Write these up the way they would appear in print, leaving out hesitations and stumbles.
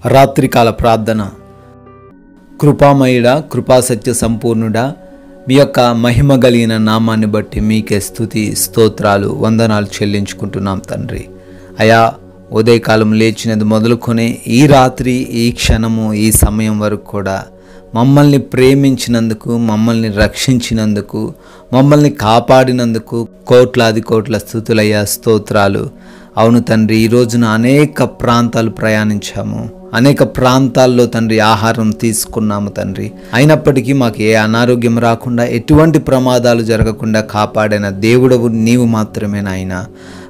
రాత్రికాల ప్రార్థన. కృపామయుడా, కృపాసత్య సంపూర్ణుడా, మీ యొక్క మహిమ కలిగిన నామాన్ని బట్టి మీకే స్తుతి స్తోత్రాలు వందనాలు చెల్లించుకుంటున్నాం తండ్రి. అయా, ఉదయకాలం లేచినది మొదలుకొని ఈ రాత్రి, ఈ క్షణము, ఈ సమయం వరకు కూడా మమ్మల్ని ప్రేమించినందుకు, మమ్మల్ని రక్షించినందుకు, మమ్మల్ని కాపాడినందుకు కోట్లాది కోట్ల స్తుతులయ్యా, స్తోత్రాలు. అవును తండ్రి, ఈ రోజున అనేక ప్రాంతాలు ప్రయాణించాము, అనేక ప్రాంతాల్లో తండ్రి ఆహారం తీసుకున్నాము తండ్రి. అయినప్పటికీ మాకు ఏ అనారోగ్యం రాకుండా, ఎటువంటి ప్రమాదాలు జరగకుండా కాపాడిన దేవుడవు నీవు మాత్రమే నాయన.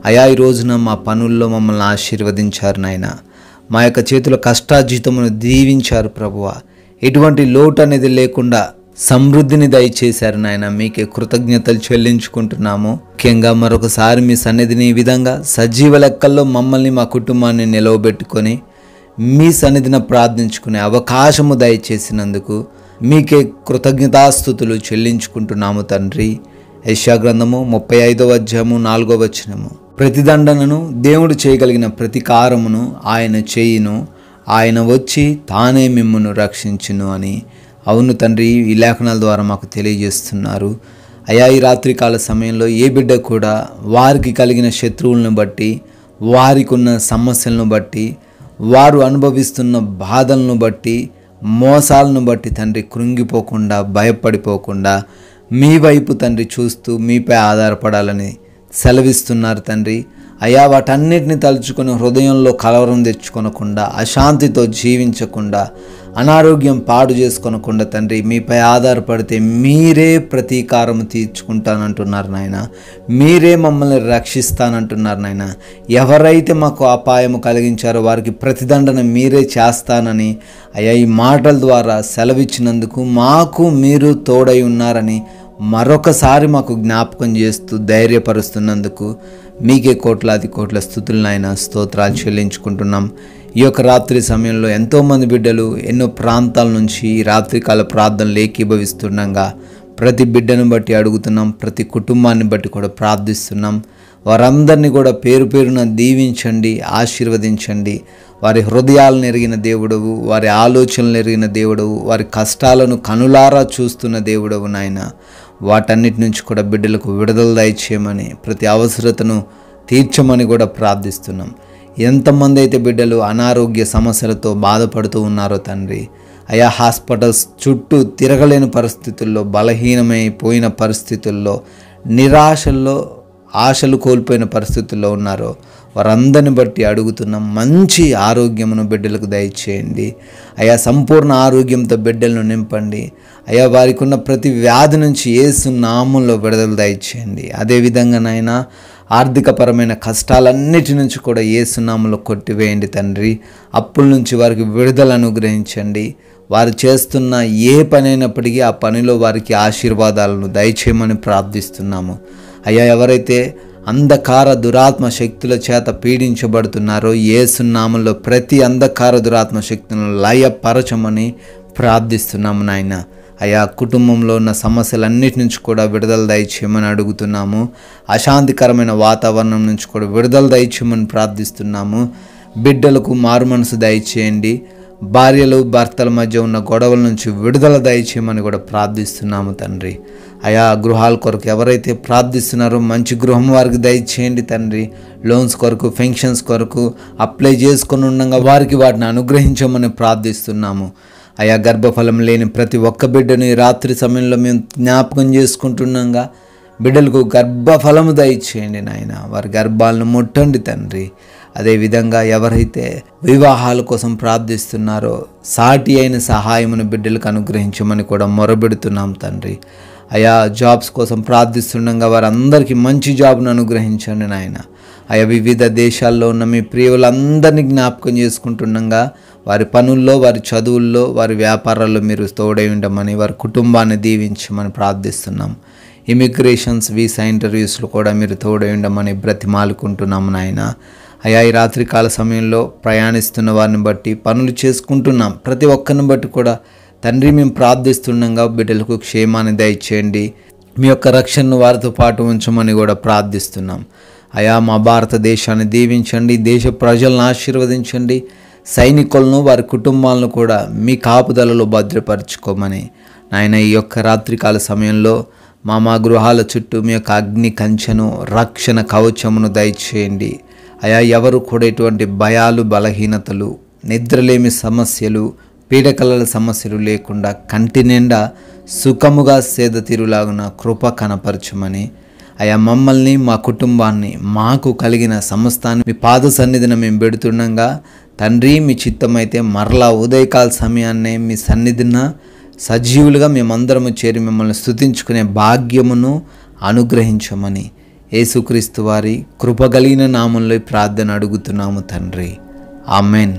అయా, ఈ రోజున మా పనుల్లో మమ్మల్ని ఆశీర్వదించారు నాయన. మా యొక్క చేతుల కష్టార్జితమును దీవించారు ప్రభువా. ఎటువంటి లోటు అనేది లేకుండా సమృద్ధిని దయచేశారు నాయన. మీకే కృతజ్ఞతలు చెల్లించుకుంటున్నాము. ముఖ్యంగా మరొకసారి మీ సన్నిధిని ఈ విధంగా సజీవ లెక్కల్లో మమ్మల్ని, మా కుటుంబాన్ని నిలవబెట్టుకొని మీ సన్నిధిని ప్రార్థించుకునే అవకాశము దయచేసినందుకు మీకే కృతజ్ఞతాస్తుతులు చెల్లించుకుంటున్నాము తండ్రి. యెషయా గ్రంథము 35వ అధ్యాయము 4వ వచనము. ప్రతిదండనను దేవుడు చేయగలిగిన ప్రతికారమును ఆయన చేయును, ఆయన వచ్చి తానే మిమ్మును రక్షించును అని. అవును తండ్రి, ఈ లేఖనాల ద్వారా మాకు తెలియజేస్తున్నారు. అయా, ఈ రాత్రికాల సమయంలో ఏ బిడ్డ కూడా వారికి కలిగిన శత్రువులను బట్టి, వారికి ఉన్న సమస్యలను బట్టి, వారు అనుభవిస్తున్న బాధలను బట్టి, మోసాలను బట్టి తండ్రి కృంగిపోకుండా, భయపడిపోకుండా మీ వైపు తండ్రి చూస్తూ మీపై ఆధారపడాలని సెలవిస్తున్నారు తండ్రి. అయా, వాటన్నిటిని తలుచుకొని హృదయంలో కలవరం తెచ్చుకొనకుండా, అశాంతితో జీవించకుండా, అనారోగ్యం పాడు చేసుకొనకుండా తండ్రి మీపై ఆధారపడితే మీరే ప్రతీకారం తీర్చుకుంటానంటున్నారు నాయన. మీరే మమ్మల్ని రక్షిస్తానంటున్నారు నాయన. ఎవరైతే మాకు అపాయము కలిగించారో వారికి ప్రతిదండన మీరే చేస్తానని అయ్యా ఈ మాటల ద్వారా సెలవిచ్చినందుకు మాకు మీరు తోడై ఉన్నారని మరొకసారి మాకు జ్ఞాపకం చేస్తూ ధైర్యపరుస్తున్నందుకు మీకే కోట్లాది కోట్ల స్తుతులు నాయన, స్తోత్రాలు చెల్లించుకుంటున్నాం. ఈ యొక్క రాత్రి సమయంలో ఎంతోమంది బిడ్డలు ఎన్నో ప్రాంతాల నుంచి ఈ రాత్రికాల ప్రార్థనలు ఏకీభవిస్తుండగా ప్రతి బిడ్డను బట్టి అడుగుతున్నాం, ప్రతి కుటుంబాన్ని బట్టి కూడా ప్రార్థిస్తున్నాం. వారందరినీ కూడా పేరు పేరున దీవించండి, ఆశీర్వదించండి. వారి హృదయాలను ఎరిగిన దేవుడవు, వారి ఆలోచనలు ఎరిగిన దేవుడవు, వారి కష్టాలను కనులారా చూస్తున్న దేవుడవు నాయన. వాటన్నిటి నుంచి కూడా బిడ్డలకు విడుదల దయచేయమని, ప్రతి అవసరతను తీర్చమని కూడా ప్రార్థిస్తున్నాం. ఎంతమంది అయితే బిడ్డలు అనారోగ్య సమస్యలతో బాధపడుతూ ఉన్నారో తండ్రి, అయా హాస్పిటల్స్ చుట్టూ తిరగలేని పరిస్థితుల్లో, బలహీనమైపోయిన పరిస్థితుల్లో, నిరాశల్లో ఆశలు కోల్పోయిన పరిస్థితుల్లో ఉన్నారో వారందరిని బట్టి అడుగుతున్నాం, మంచి ఆరోగ్యమును బిడ్డలకు దయచేయండి. అయా, సంపూర్ణ ఆరోగ్యంతో బిడ్డలను నింపండి. అయా, వారికి ఉన్న ప్రతి వ్యాధి నుంచి యేసు నామములో విడుదల దయచేయండి. అదేవిధంగా నాయన, ఆర్థికపరమైన కష్టాలన్నిటి నుంచి కూడా యేసు నామములో కొట్టివేయండి తండ్రి. అప్పుల నుంచి వారికి విడుదల అనుగ్రహించండి. వారు చేస్తున్న ఏ పని అయినప్పటికీ ఆ పనిలో వారికి ఆశీర్వాదాలను దయచేయమని ప్రార్థిస్తున్నాము. అయ్యా, ఎవరైతే అంధకార దురాత్మ శక్తుల చేత పీడించబడుతున్నారో యేసు నామములో ప్రతి అంధకార దురాత్మ శక్తులను లయపరచమని ప్రార్థిస్తున్నాము నాయన. అయా, కుటుంబంలో ఉన్న సమస్యలన్నిటి నుంచి కూడా విడుదల దయచేయమని అడుగుతున్నాము. అశాంతికరమైన వాతావరణం నుంచి కూడా విడుదల దయచేయమని ప్రార్థిస్తున్నాము. బిడ్డలకు మారు మనసు దయచేయండి. భార్యలు భర్తల మధ్య ఉన్న గొడవల నుంచి విడుదల దయచేయమని కూడా ప్రార్థిస్తున్నాము తండ్రి. అయా, గృహాల కొరకు ఎవరైతే ప్రార్థిస్తున్నారో మంచి గృహం వారికి దయచేయండి తండ్రి. లోన్స్ కొరకు, పెన్షన్స్ కొరకు అప్లై చేసుకొని ఉండగా వారికి వాటిని అనుగ్రహించమని ప్రార్థిస్తున్నాము. అయా, గర్భఫలం లేని ప్రతి ఒక్క బిడ్డను ఈ రాత్రి సమయంలో మేము జ్ఞాపకం చేసుకుంటున్నాగా బిడ్డలకు గర్భఫలము దయచేయండి నాయన. వారి గర్భాలను ముట్టండి తండ్రి. అదేవిధంగా ఎవరైతే వివాహాల కోసం ప్రార్థిస్తున్నారో సాటి అయిన సహాయమును బిడ్డలకు అనుగ్రహించమని కూడా మొరబెడుతున్నాం తండ్రి. అయా, జాబ్స్ కోసం ప్రార్థిస్తుండగా వారందరికీ మంచి జాబ్ను అనుగ్రహించండి నాయన. అయా, వివిధ దేశాల్లో ఉన్న మీ ప్రియులందరినీ జ్ఞాపకం చేసుకుంటుండగా వారి పనుల్లో, వారి చదువుల్లో, వారి వ్యాపారాల్లో మీరు తోడై ఉండమని, వారి కుటుంబాన్ని దీవించమని ప్రార్థిస్తున్నాం. ఇమిగ్రేషన్స్, వీసా ఇంటర్వ్యూస్లో కూడా మీరు తోడై ఉండమని బ్రతిమాలుకుంటున్నాము నాయన. అయా, ఈ రాత్రికాల సమయంలో ప్రయాణిస్తున్న వారిని బట్టి, పనులు చేసుకుంటున్నాం ప్రతి ఒక్కరిని బట్టి కూడా తండ్రి మేము ప్రార్థిస్తుండగా బిడ్డలకు క్షేమాన్ని దయచేయండి. మీ యొక్క రక్షణను వారితో పాటు ఉంచమని కూడా ప్రార్థిస్తున్నాం. అయా, మా భారతదేశాన్ని దీవించండి, దేశ ప్రజలను ఆశీర్వదించండి. సైనికులను వారి కుటుంబాలను కూడా మీ కాపుదలలో భద్రపరచుకోమని నాయన ఈ యొక్క రాత్రికాల సమయంలో మా గృహాల చుట్టూ మీ యొక్క అగ్ని కంచెను రక్షణ కవచమును దయచేయండి అయా. ఎవరు కూడా ఎటువంటి భయాలు, బలహీనతలు, నిద్రలేమి సమస్యలు, పీడకలల సమస్యలు లేకుండా కంటి నిండా సుఖముగా సేద తీరులాగున కృప కనపరచమని అయా. మమ్మల్ని, మా కుటుంబాన్ని, మాకు కలిగిన సమస్తాన్ని మీ పాద సన్నిధిన మేము పెడుతుండగా తండ్రి, మీ చిత్తమైతే మరలా ఉదయకాల సమయాన్నే మీ సన్నిధిన సజీవులుగా మేమందరము చేరి మిమ్మల్ని స్తుతించుకునే భాగ్యమును అనుగ్రహించమని యేసుక్రీస్తు వారి కృపగలిగిన నామంలో ప్రార్థన అడుగుతున్నాము తండ్రి. ఆమెన్.